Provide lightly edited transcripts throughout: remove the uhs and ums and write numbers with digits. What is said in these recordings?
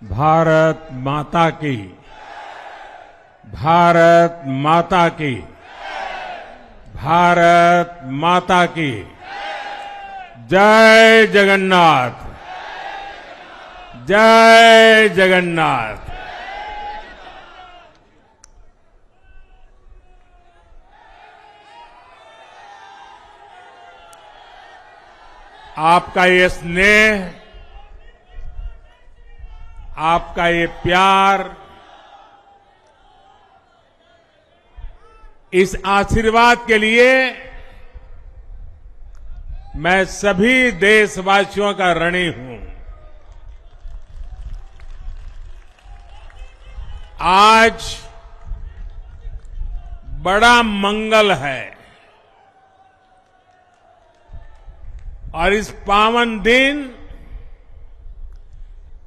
भारत माता की, भारत माता की, भारत माता की। जय जगन्नाथ, जय जगन्नाथ। आपका ये स्नेह, आपका ये प्यार, इस आशीर्वाद के लिए मैं सभी देशवासियों का ऋणी हूं। आज बड़ा मंगल है और इस पावन दिन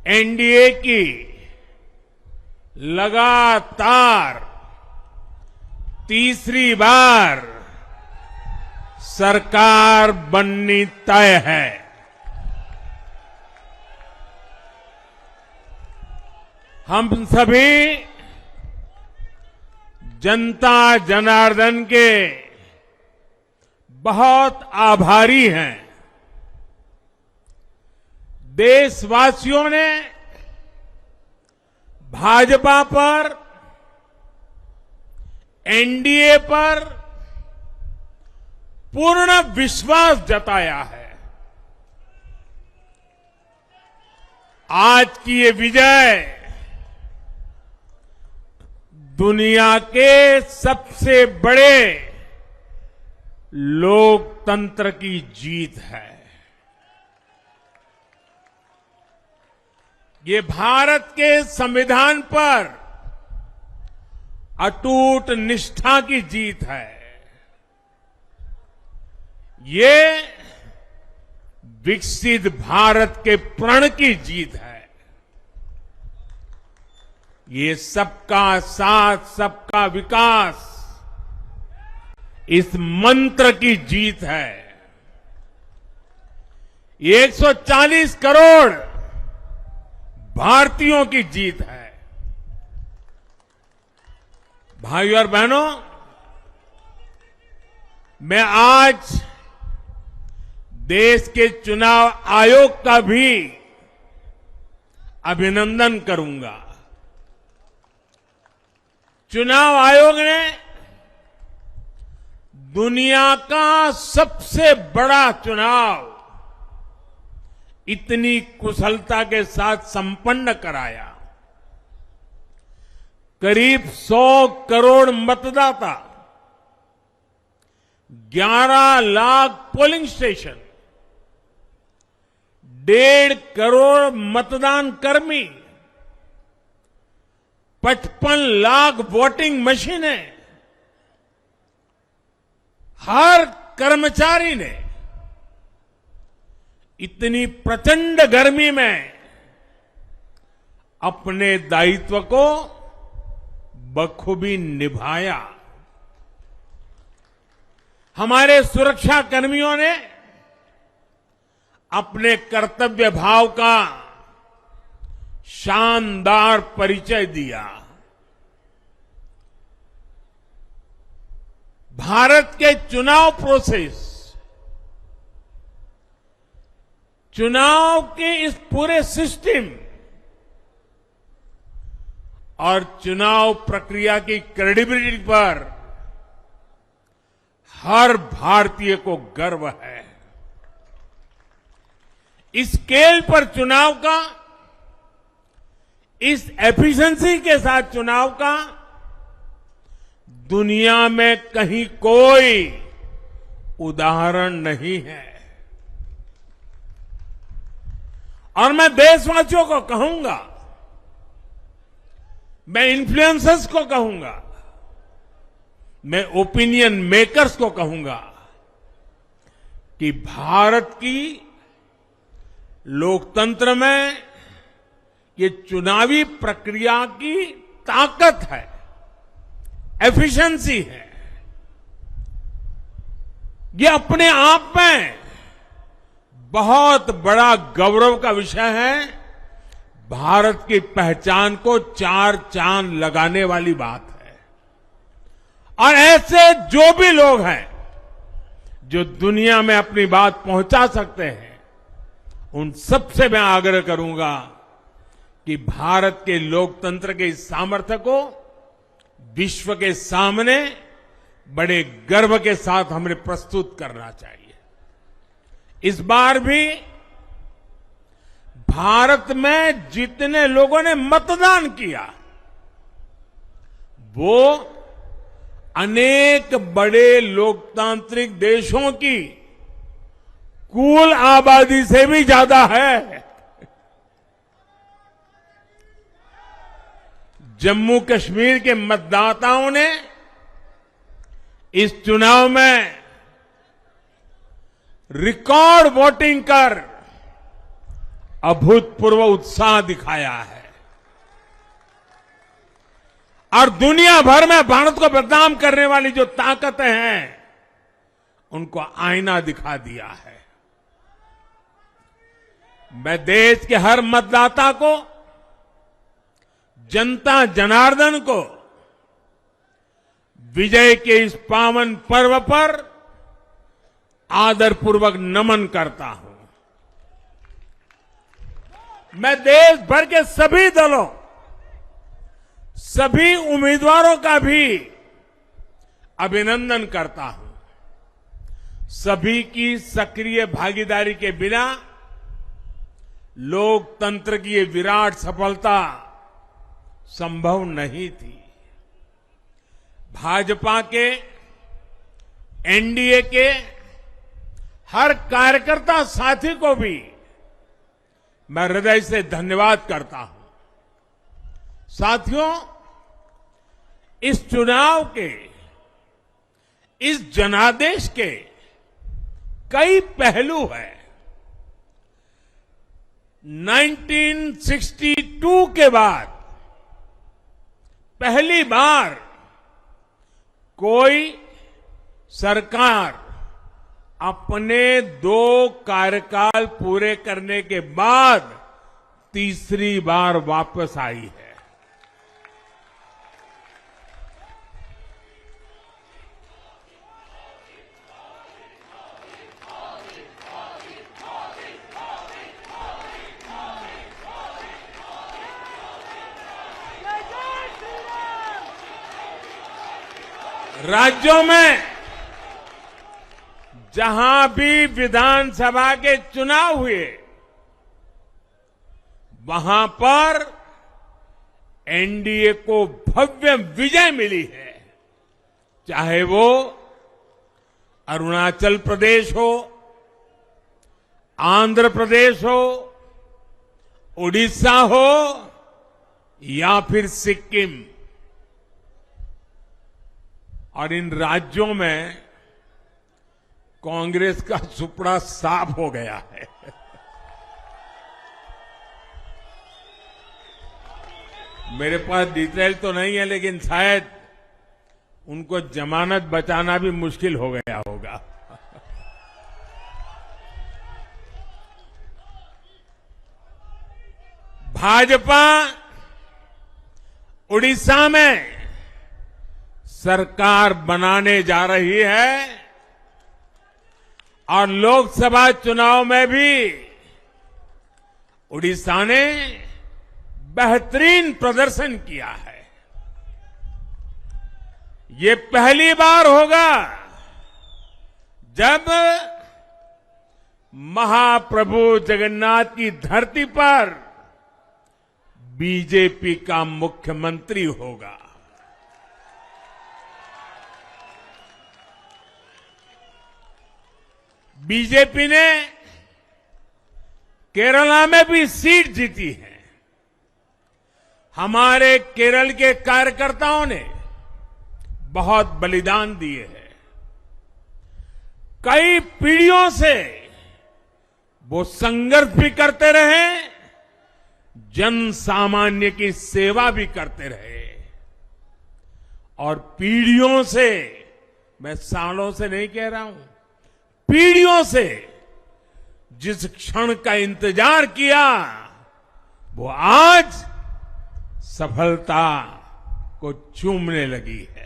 एनडीए की लगातार तीसरी बार सरकार बननी तय है। हम सभी जनता जनार्दन के बहुत आभारी हैं। देशवासियों ने भाजपा पर, एनडीए पर पूर्ण विश्वास जताया है। आज की ये विजय दुनिया के सबसे बड़े लोकतंत्र की जीत है। ये भारत के संविधान पर अटूट निष्ठा की जीत है। ये विकसित भारत के प्रण की जीत है। ये सबका साथ, सबका विकास, इस मंत्र की जीत है। ये 140 करोड़ भारतीयों की जीत है। भाइयों और बहनों, मैं आज देश के चुनाव आयोग का भी अभिनंदन करूंगा। चुनाव आयोग ने दुनिया का सबसे बड़ा चुनाव इतनी कुशलता के साथ संपन्न कराया। करीब 100 करोड़ मतदाता, 11 लाख पोलिंग स्टेशन, 1.5 करोड़ मतदान कर्मी, 55 लाख वोटिंग मशीनें, हर कर्मचारी ने इतनी प्रचंड गर्मी में अपने दायित्व को बखूबी निभाया। हमारे सुरक्षा कर्मियों ने अपने कर्तव्य भाव का शानदार परिचय दिया। भारत के चुनाव प्रोसेस, चुनाव के इस पूरे सिस्टम और चुनाव प्रक्रिया की क्रेडिबिलिटी पर हर भारतीय को गर्व है। इस स्केल पर चुनाव का, इस एफिशिएंसी के साथ चुनाव का दुनिया में कहीं कोई उदाहरण नहीं है। और मैं देशवासियों को कहूंगा, मैं इन्फ्लुएंसर्स को कहूंगा, मैं ओपिनियन मेकर्स को कहूंगा कि भारत की लोकतंत्र में ये चुनावी प्रक्रिया की ताकत है, एफिशिएंसी है। ये अपने आप में बहुत बड़ा गौरव का विषय है। भारत की पहचान को चार चांद लगाने वाली बात है। और ऐसे जो भी लोग हैं जो दुनिया में अपनी बात पहुंचा सकते हैं, उन सबसे मैं आग्रह करूंगा कि भारत के लोकतंत्र के इस सामर्थ्य को विश्व के सामने बड़े गर्व के साथ हमें प्रस्तुत करना चाहिए। इस बार भी भारत में जितने लोगों ने मतदान किया वो अनेक बड़े लोकतांत्रिक देशों की कुल आबादी से भी ज्यादा है। जम्मू कश्मीर के मतदाताओं ने इस चुनाव में रिकॉर्ड वोटिंग कर अभूतपूर्व उत्साह दिखाया है और दुनिया भर में भारत को बदनाम करने वाली जो ताकतें हैं उनको आईना दिखा दिया है। मैं देश के हर मतदाता को, जनता जनार्दन को विजय के इस पावन पर्व पर आदरपूर्वक नमन करता हूं। मैं देश भर के सभी दलों, सभी उम्मीदवारों का भी अभिनंदन करता हूं। सभी की सक्रिय भागीदारी के बिना लोकतंत्र की ये विराट सफलता संभव नहीं थी। भाजपा के, एनडीए के हर कार्यकर्ता साथी को भी मैं हृदय से धन्यवाद करता हूं। साथियों, इस चुनाव के, इस जनादेश के कई पहलू हैं। 1962 के बाद पहली बार कोई सरकार अपने 2 कार्यकाल पूरे करने के बाद तीसरी बार वापस आई है। राज्यों में जहां भी विधानसभा के चुनाव हुए वहां पर एनडीए को भव्य विजय मिली है। चाहे वो अरुणाचल प्रदेश हो, आंध्र प्रदेश हो, उड़ीसा हो या फिर सिक्किम। और इन राज्यों में कांग्रेस का सुपड़ा साफ हो गया है। मेरे पास डिटेल तो नहीं है, लेकिन शायद उनको जमानत बचाना भी मुश्किल हो गया होगा। भाजपा उड़ीसा में सरकार बनाने जा रही है और लोकसभा चुनाव में भी उड़ीसा ने बेहतरीन प्रदर्शन किया है। ये पहली बार होगा जब महाप्रभु जगन्नाथ की धरती पर बीजेपी का मुख्यमंत्री होगा। बीजेपी ने केरला में भी सीट जीती है। हमारे केरल के कार्यकर्ताओं ने बहुत बलिदान दिए हैं। कई पीढ़ियों से वो संघर्ष भी करते रहे, जन सामान्य की सेवा भी करते रहे और पीढ़ियों से, मैं सालों से नहीं कह रहा हूं, पीढ़ियों से जिस क्षण का इंतजार किया वो आज सफलता को चूमने लगी है।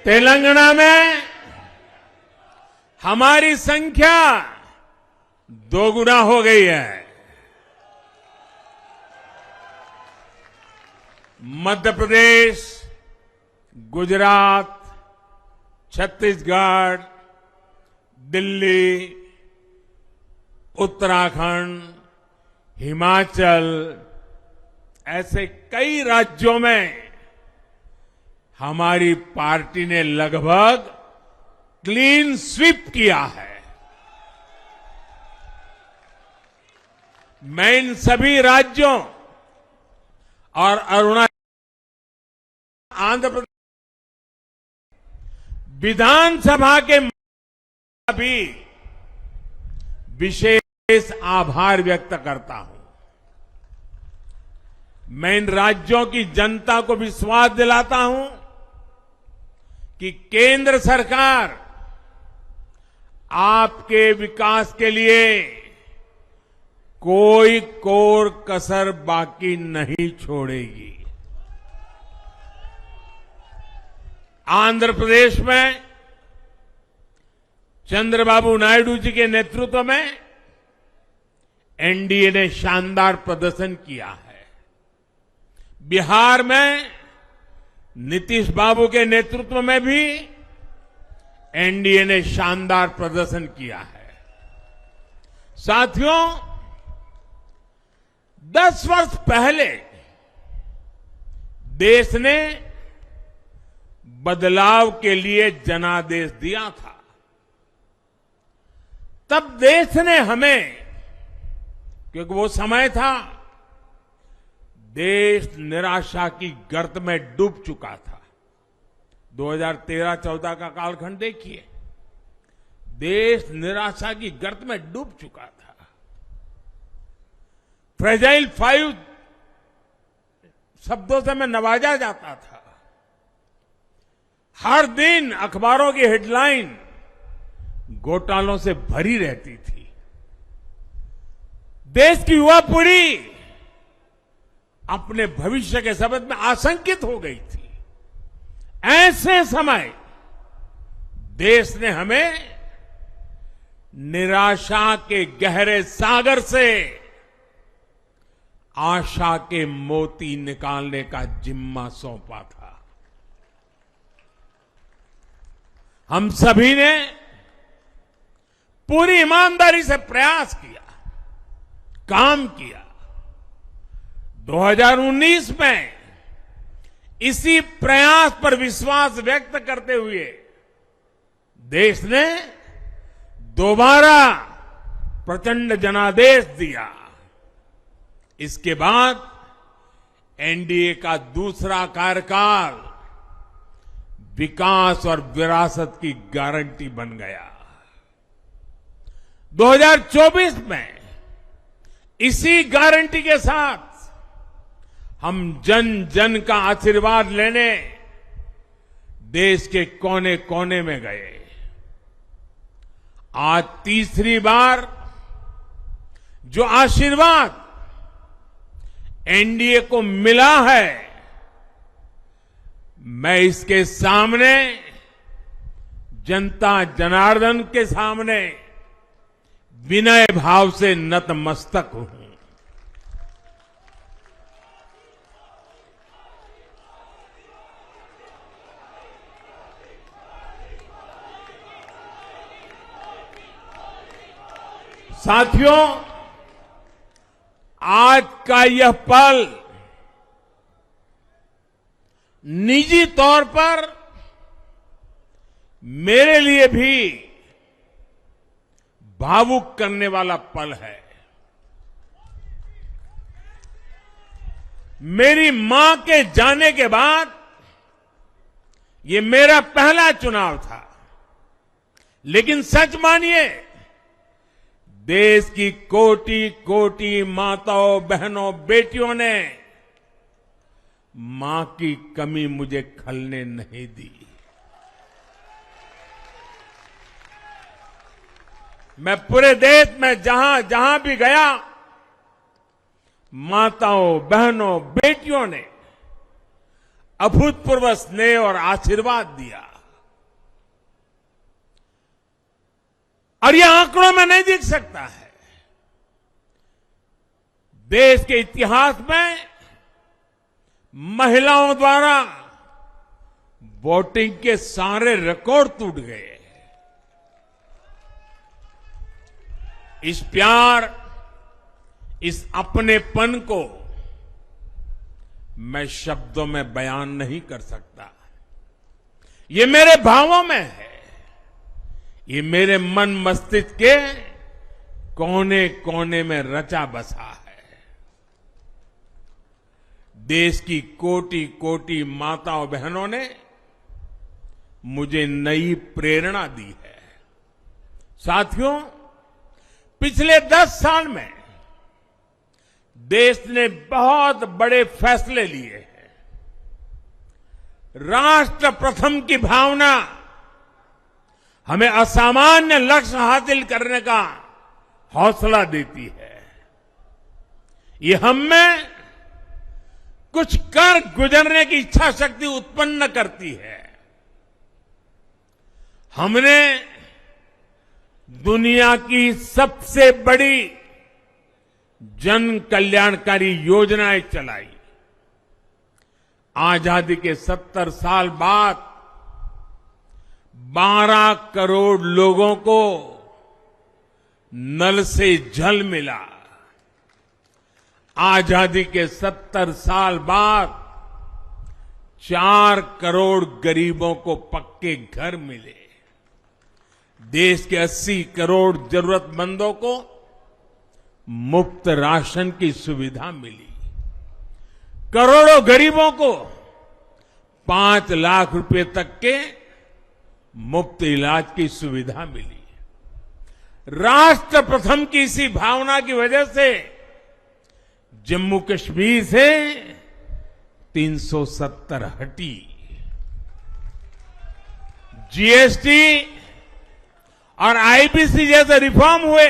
तेलंगाना में हमारी संख्या दोगुना हो गई है। मध्य प्रदेश, गुजरात, छत्तीसगढ़, दिल्ली, उत्तराखंड, हिमाचल, ऐसे कई राज्यों में हमारी पार्टी ने लगभग क्लीन स्वीप किया है। मैं इन सभी राज्यों और अरुणाचल, आंध्र प्रदेश विधानसभा के भी विशेष आभार व्यक्त करता हूं। मैं इन राज्यों की जनता को विश्वास दिलाता हूं कि केंद्र सरकार आपके विकास के लिए कोई कोर कसर बाकी नहीं छोड़ेगी। आंध्र प्रदेश में चंद्रबाबू नायडू जी के नेतृत्व में एनडीए ने शानदार प्रदर्शन किया है। बिहार में नीतीश बाबू के नेतृत्व में भी एनडीए ने शानदार प्रदर्शन किया है। साथियों, 10 वर्ष पहले देश ने बदलाव के लिए जनादेश दिया था। तब देश ने हमें, क्योंकि वो समय था देश निराशा की गर्त में डूब चुका था। 2013-14 का कालखंड देखिए, देश निराशा की गर्त में डूब चुका था। फ्रेजाइल 5 शब्दों से मैं नवाजा जाता था। हर दिन अखबारों की हेडलाइन घोटालों से भरी रहती थी। देश की युवा पीढ़ी अपने भविष्य के संबंध में आशंकित हो गई थी। ऐसे समय देश ने हमें निराशा के गहरे सागर से आशा के मोती निकालने का जिम्मा सौंपा था। हम सभी ने पूरी ईमानदारी से प्रयास किया, काम किया। 2019 में इसी प्रयास पर विश्वास व्यक्त करते हुए देश ने दोबारा प्रचंड जनादेश दिया। इसके बाद एनडीए का दूसरा कार्यकाल विकास और विरासत की गारंटी बन गया। 2024 में इसी गारंटी के साथ हम जन जन का आशीर्वाद लेने देश के कोने कोने में गए। आज तीसरी बार जो आशीर्वाद एनडीए को मिला है, मैं इसके सामने, जनता जनार्दन के सामने विनय भाव से नतमस्तक हूं। साथियों, आज का यह पल निजी तौर पर मेरे लिए भी भावुक करने वाला पल है। मेरी मां के जाने के बाद ये मेरा पहला चुनाव था, लेकिन सच मानिए देश की कोटि कोटि माताओं, बहनों, बेटियों ने मां की कमी मुझे खलने नहीं दी। मैं पूरे देश में जहां जहां भी गया, माताओं, बहनों, बेटियों ने अभूतपूर्व स्नेह और आशीर्वाद दिया। और यह आंकड़ों में नहीं दिख सकता है। देश के इतिहास में महिलाओं द्वारा वोटिंग के सारे रिकॉर्ड टूट गए। इस प्यार, इस अपनेपन को मैं शब्दों में बयान नहीं कर सकता। ये मेरे भावों में है। ये मेरे मन मस्तिष्क के कोने कोने में रचा बसा है। देश की कोटि कोटि माताओं, बहनों ने मुझे नई प्रेरणा दी है। साथियों, पिछले 10 साल में देश ने बहुत बड़े फैसले लिए हैं। राष्ट्र प्रथम की भावना हमें असामान्य लक्ष्य हासिल करने का हौसला देती है। ये हम में कुछ कर गुजरने की इच्छा शक्ति उत्पन्न करती है। हमने दुनिया की सबसे बड़ी जन कल्याणकारी योजनाएं चलाई। आजादी के 70 साल बाद 12 करोड़ लोगों को नल से जल मिला। आजादी के 70 साल बाद 4 करोड़ गरीबों को पक्के घर मिले। देश के 80 करोड़ जरूरतमंदों को मुफ्त राशन की सुविधा मिली। करोड़ों गरीबों को 5 लाख रुपए तक के मुफ्त इलाज की सुविधा मिली। राष्ट्र प्रथम की इसी भावना की वजह से जम्मू कश्मीर से 370 हटी। जीएसटी और आईबीसी जैसे रिफॉर्म हुए,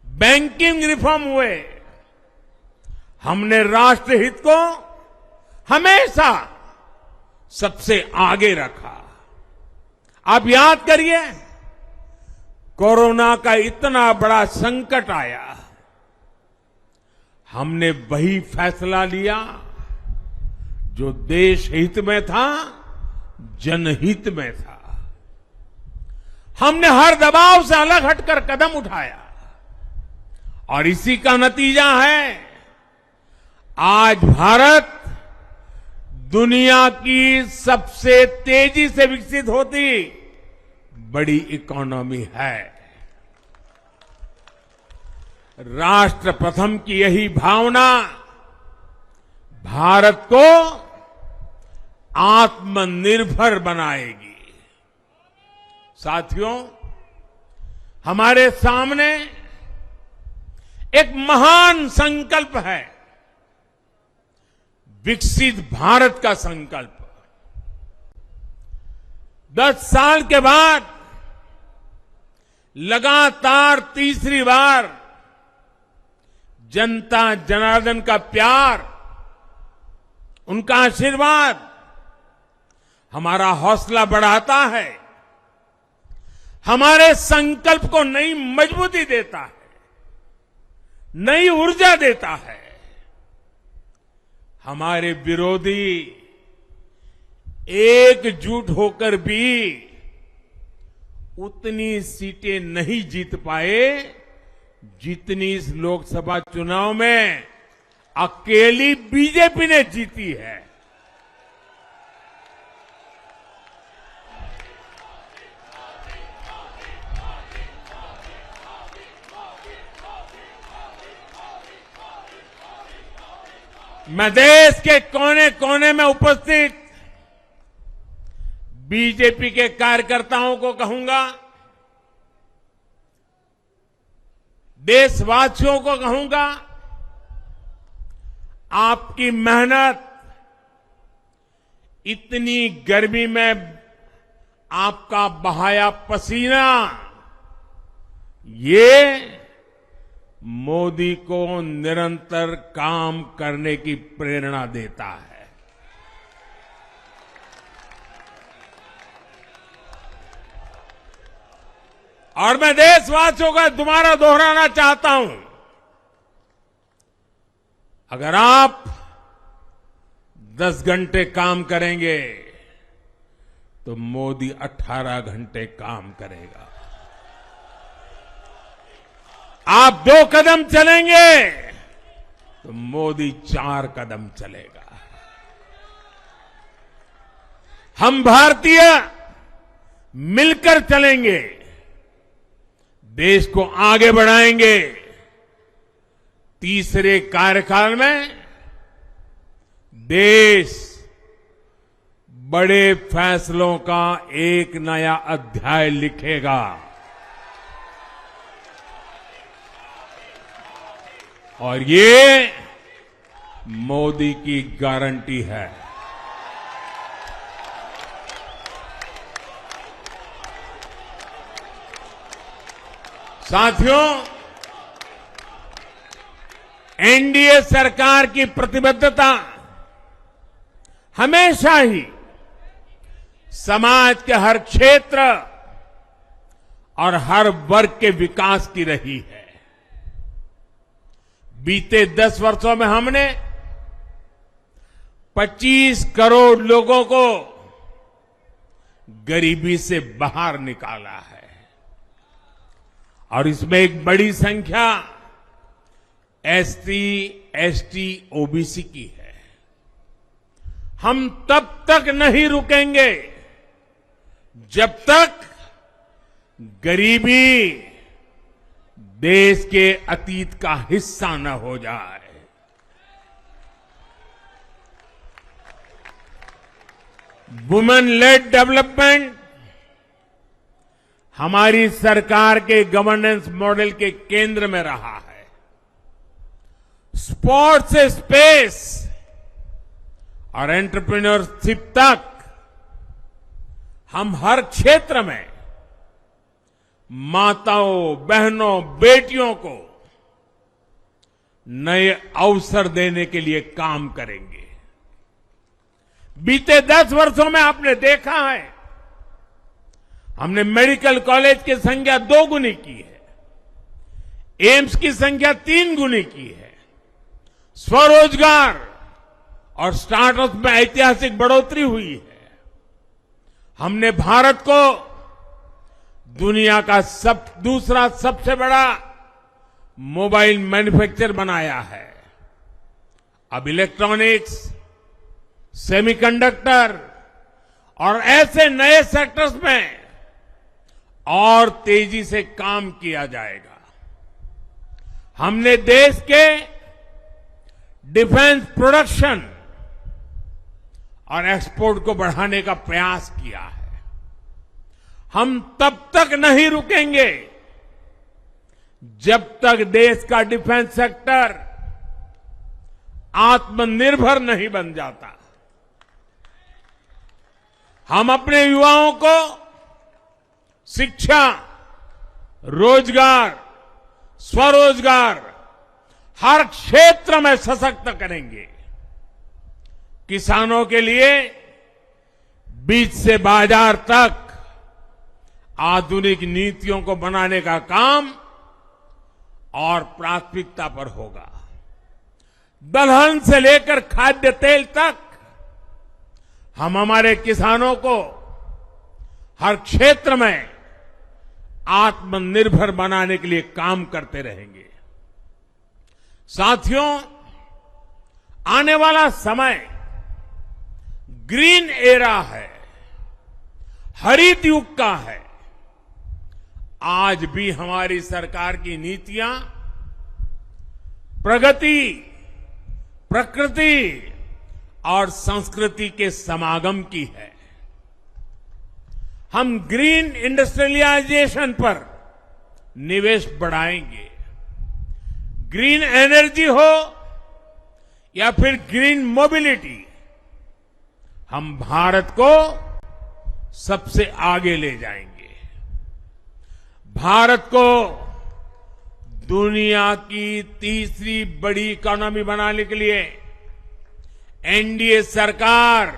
बैंकिंग रिफॉर्म हुए। हमने राष्ट्रहित को हमेशा सबसे आगे रखा। आप याद करिए, कोरोना का इतना बड़ा संकट आया, हमने वही फैसला लिया जो देश हित में था, जनहित में था। हमने हर दबाव से अलग हटकर कदम उठाया और इसी का नतीजा है आज भारत दुनिया की सबसे तेजी से विकसित होती बड़ी इकोनॉमी है। राष्ट्र प्रथम की यही भावना भारत को आत्मनिर्भर बनाएगी। साथियों, हमारे सामने एक महान संकल्प है, विकसित भारत का संकल्प। 10 साल के बाद लगातार तीसरी बार जनता जनार्दन का प्यार, उनका आशीर्वाद हमारा हौसला बढ़ाता है, हमारे संकल्प को नई मजबूती देता है, नई ऊर्जा देता है। हमारे विरोधी एकजुट होकर भी उतनी सीटें नहीं जीत पाए जितनी इस लोकसभा चुनाव में अकेली बीजेपी ने जीती है। मैं देश के कोने कोने में उपस्थित बीजेपी के कार्यकर्ताओं को कहूंगा, देशवासियों को कहूंगा, आपकी मेहनत, इतनी गर्मी में आपका बहाया पसीना, ये मोदी को निरंतर काम करने की प्रेरणा देता है। और मैं देशवासियों का दोबारा दोहराना चाहता हूं, अगर आप 10 घंटे काम करेंगे तो मोदी 18 घंटे काम करेगा। आप 2 कदम चलेंगे तो मोदी 4 कदम चलेगा। हम भारतीय मिलकर चलेंगे, देश को आगे बढ़ाएंगे। तीसरे कार्यकाल में देश बड़े फैसलों का एक नया अध्याय लिखेगा। और ये मोदी की गारंटी है। साथियों, एनडीए सरकार की प्रतिबद्धता हमेशा ही समाज के हर क्षेत्र और हर वर्ग के विकास की रही है। बीते 10 वर्षों में हमने 25 करोड़ लोगों को गरीबी से बाहर निकाला है और इसमें एक बड़ी संख्या एसटी, एसटी, ओबीसी की है। हम तब तक नहीं रुकेंगे जब तक गरीबी देश के अतीत का हिस्सा न हो जाए। वुमेन लेड डेवलपमेंट हमारी सरकार के गवर्नेंस मॉडल के केंद्र में रहा है। स्पोर्ट्स से स्पेस और एंटरप्रेन्योरशिप तक हम हर क्षेत्र में माताओं, बहनों, बेटियों को नए अवसर देने के लिए काम करेंगे। बीते 10 वर्षों में आपने देखा है, हमने मेडिकल कॉलेज की संख्या 2 गुनी की है, एम्स की संख्या 3 गुनी की है, स्वरोजगार और स्टार्टअप में ऐतिहासिक बढ़ोतरी हुई है। हमने भारत को दुनिया का दूसरा सबसे बड़ा मोबाइल मैन्युफैक्चर बनाया है। अब इलेक्ट्रॉनिक्स, सेमीकंडक्टर और ऐसे नए सेक्टर्स में और तेजी से काम किया जाएगा। हमने देश के डिफेंस प्रोडक्शन और एक्सपोर्ट को बढ़ाने का प्रयास किया है। हम तब तक नहीं रुकेंगे जब तक देश का डिफेंस सेक्टर आत्मनिर्भर नहीं बन जाता। हम अपने युवाओं को शिक्षा, रोजगार, स्वरोजगार हर क्षेत्र में सशक्त करेंगे। किसानों के लिए बीज से बाजार तक आधुनिक नीतियों को बनाने का काम और प्राथमिकता पर होगा। दलहन से लेकर खाद्य तेल तक हम हमारे किसानों को हर क्षेत्र में आत्मनिर्भर बनाने के लिए काम करते रहेंगे। साथियों, आने वाला समय ग्रीन एरा है, हरित युग का है। आज भी हमारी सरकार की नीतियां प्रगति, प्रकृति और संस्कृति के समागम की है। हम ग्रीन इंडस्ट्रियलाइजेशन पर निवेश बढ़ाएंगे, ग्रीन एनर्जी हो या फिर ग्रीन मोबिलिटी, हम भारत को सबसे आगे ले जाएंगे। भारत को दुनिया की तीसरी बड़ी इकोनॉमी बनाने के लिए एनडीए सरकार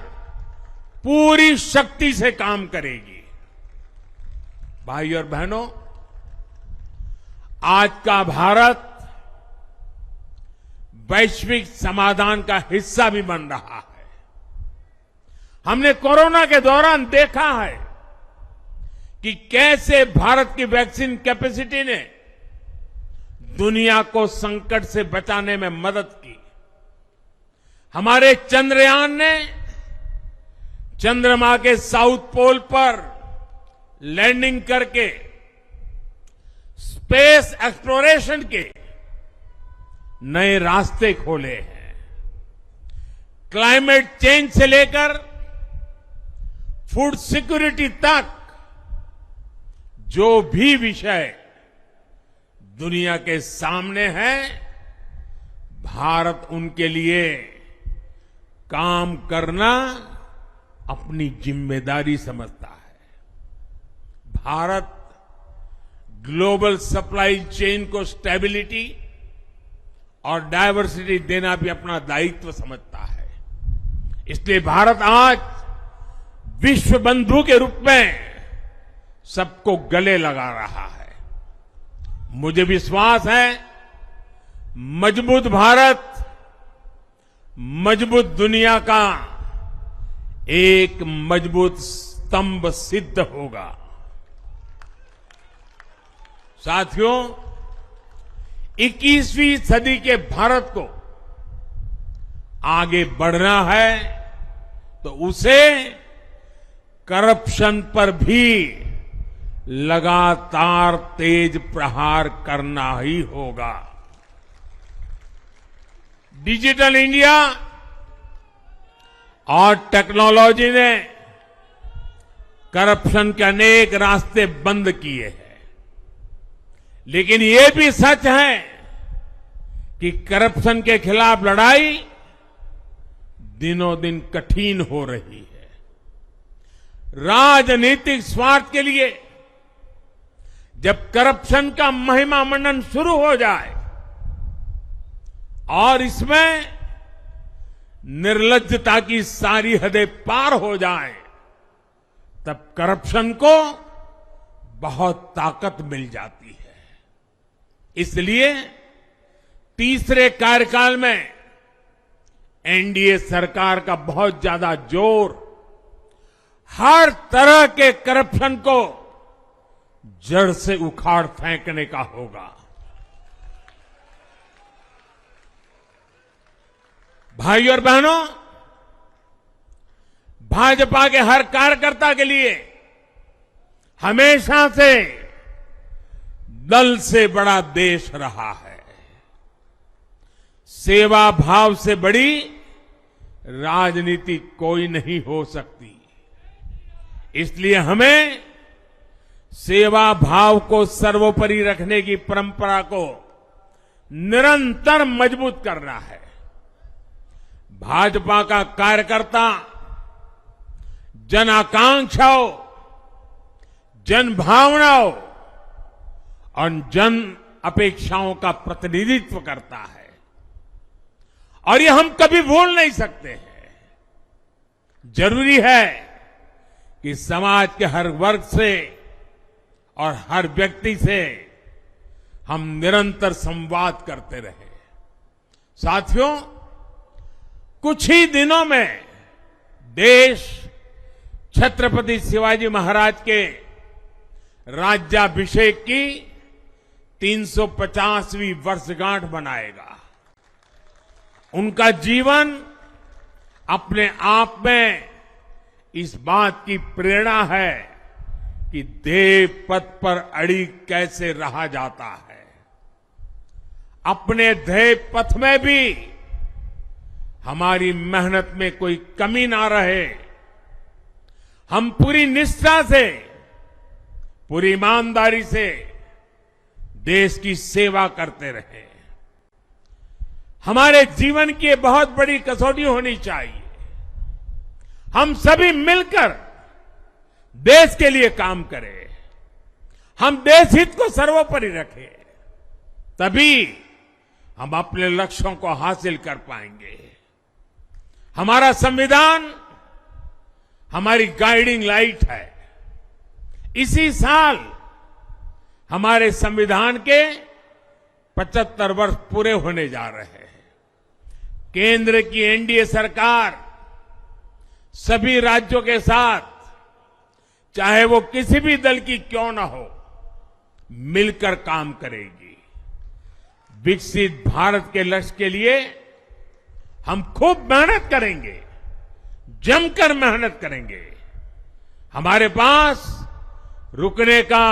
पूरी शक्ति से काम करेगी। भाई और बहनों, आज का भारत वैश्विक समाधान का हिस्सा भी बन रहा है। हमने कोरोना के दौरान देखा है कि कैसे भारत की वैक्सीन कैपेसिटी ने दुनिया को संकट से बचाने में मदद की। हमारे चंद्रयान ने चंद्रमा के साउथ पोल पर लैंडिंग करके स्पेस एक्सप्लोरेशन के नए रास्ते खोले हैं। क्लाइमेट चेंज से लेकर फूड सिक्योरिटी तक जो भी विषय दुनिया के सामने है, भारत उनके लिए काम करना अपनी जिम्मेदारी समझता है। भारत ग्लोबल सप्लाई चेन को स्टेबिलिटी और डायवर्सिटी देना भी अपना दायित्व समझता है। इसलिए भारत आज विश्व बंधु के रूप में सबको गले लगा रहा है। मुझे विश्वास है मजबूत भारत मजबूत दुनिया का एक मजबूत स्तंभ सिद्ध होगा। साथियों, 21वीं सदी के भारत को आगे बढ़ना है तो उसे करप्शन पर भी लगातार तेज प्रहार करना ही होगा। डिजिटल इंडिया और टेक्नोलॉजी ने करप्शन के अनेक रास्ते बंद किए हैं, लेकिन ये भी सच है कि करप्शन के खिलाफ लड़ाई दिनों दिन कठिन हो रही है। राजनीतिक स्वार्थ के लिए जब करप्शन का महिमा मंडन शुरू हो जाए और इसमें निर्लज्जता की सारी हदें पार हो जाए, तब करप्शन को बहुत ताकत मिल जाती है। इसलिए तीसरे कार्यकाल में एनडीए सरकार का बहुत ज्यादा जोर हर तरह के करप्शन को जड़ से उखाड़ फेंकने का होगा। भाइयों और बहनों, भाजपा के हर कार्यकर्ता के लिए हमेशा से दल से बड़ा देश रहा है। सेवा भाव से बड़ी राजनीति कोई नहीं हो सकती। इसलिए हमें सेवा भाव को सर्वोपरि रखने की परंपरा को निरंतर मजबूत करना है। भाजपा का कार्यकर्ता जन आकांक्षाओं, जन भावनाओं और जन अपेक्षाओं का प्रतिनिधित्व करता है और ये हम कभी भूल नहीं सकते हैं। जरूरी है कि समाज के हर वर्ग से और हर व्यक्ति से हम निरंतर संवाद करते रहे। साथियों, कुछ ही दिनों में देश छत्रपति शिवाजी महाराज के राज्याभिषेक की 350वीं वर्षगांठ मनाएगा। उनका जीवन अपने आप में इस बात की प्रेरणा है कि देव पथ पर अड़ी कैसे रहा जाता है। अपने देव पथ में भी हमारी मेहनत में कोई कमी ना रहे। हम पूरी निष्ठा से, पूरी ईमानदारी से देश की सेवा करते रहे। हमारे जीवन की बहुत बड़ी कसौटी होनी चाहिए। हम सभी मिलकर देश के लिए काम करें, हम देश हित को सर्वोपरि रखें, तभी हम अपने लक्ष्यों को हासिल कर पाएंगे। हमारा संविधान हमारी गाइडिंग लाइट है। इसी साल हमारे संविधान के 75 वर्ष पूरे होने जा रहे हैं। केंद्र की एनडीए सरकार सभी राज्यों के साथ, चाहे वो किसी भी दल की क्यों न हो, मिलकर काम करेगी। विकसित भारत के लक्ष्य के लिए हम खूब मेहनत करेंगे, जमकर मेहनत करेंगे। हमारे पास रुकने का,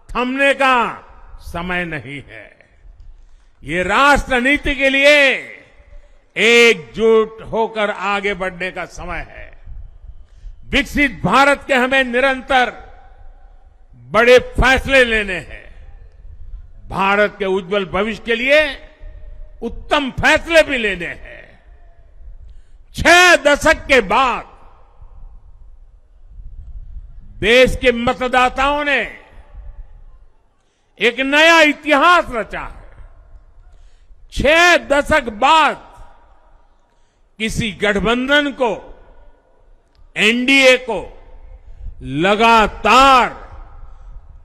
थमने का समय नहीं है। ये राष्ट्र नीति के लिए एकजुट होकर आगे बढ़ने का समय है। विकसित भारत के हमें निरंतर बड़े फैसले लेने हैं। भारत के उज्जवल भविष्य के लिए उत्तम फैसले भी लेने हैं। 6 दशक के बाद देश के मतदाताओं ने एक नया इतिहास रचा है। 6 दशक बाद किसी गठबंधन को, एनडीए को लगातार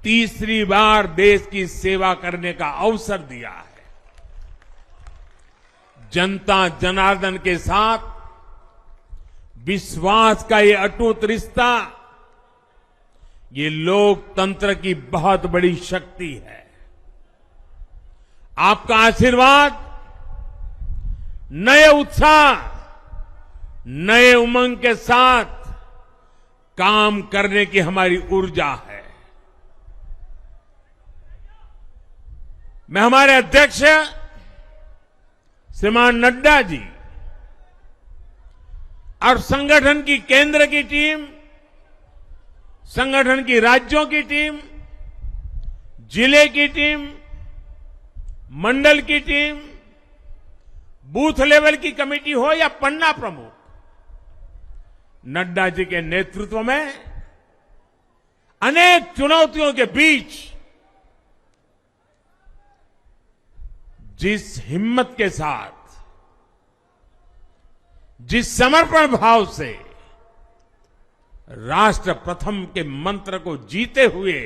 तीसरी बार देश की सेवा करने का अवसर दिया है। जनता जनार्दन के साथ विश्वास का ये अटूट रिश्ता, ये लोकतंत्र की बहुत बड़ी शक्ति है। आपका आशीर्वाद नए उत्साह, नए उमंग के साथ काम करने की हमारी ऊर्जा है। मैं हमारे अध्यक्ष श्रीमान नड्डा जी और संगठन की केंद्र की टीम, संगठन की राज्यों की टीम, जिले की टीम, मंडल की टीम, बूथ लेवल की कमेटी हो या पन्ना प्रमुख, नड्डा जी के नेतृत्व में अनेक चुनौतियों के बीच जिस हिम्मत के साथ, जिस समर्पण भाव से राष्ट्र प्रथम के मंत्र को जीते हुए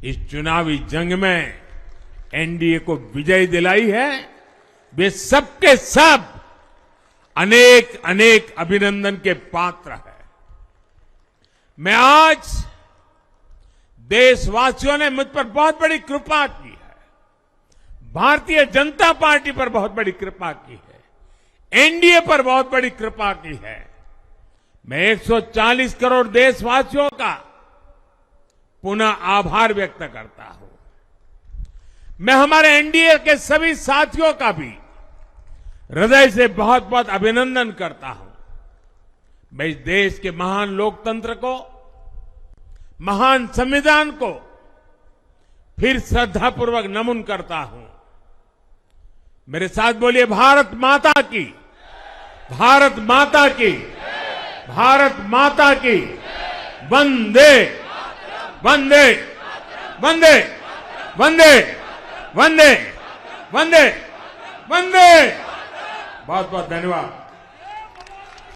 इस चुनावी जंग में एनडीए को विजय दिलाई है, वे सबके सब अनेक अनेक अभिनंदन के पात्र हैं। मैं आज देशवासियों ने मुझ पर बहुत बड़ी कृपा की है, भारतीय जनता पार्टी पर बहुत बड़ी कृपा की है, एनडीए पर बहुत बड़ी कृपा की है। मैं 140 करोड़ देशवासियों का पुनः आभार व्यक्त करता हूं। मैं हमारे एनडीए के सभी साथियों का भी हृदय से बहुत बहुत अभिनंदन करता हूं। मैं इस देश के महान लोकतंत्र को, महान संविधान को फिर श्रद्धापूर्वक नमन करता हूं। मेरे साथ बोलिए, भारत माता की, भारत माता की, भारत माता की, वंदे वंदे वंदे वंदे वंदे वंदे वंदे। बहुत बहुत धन्यवाद।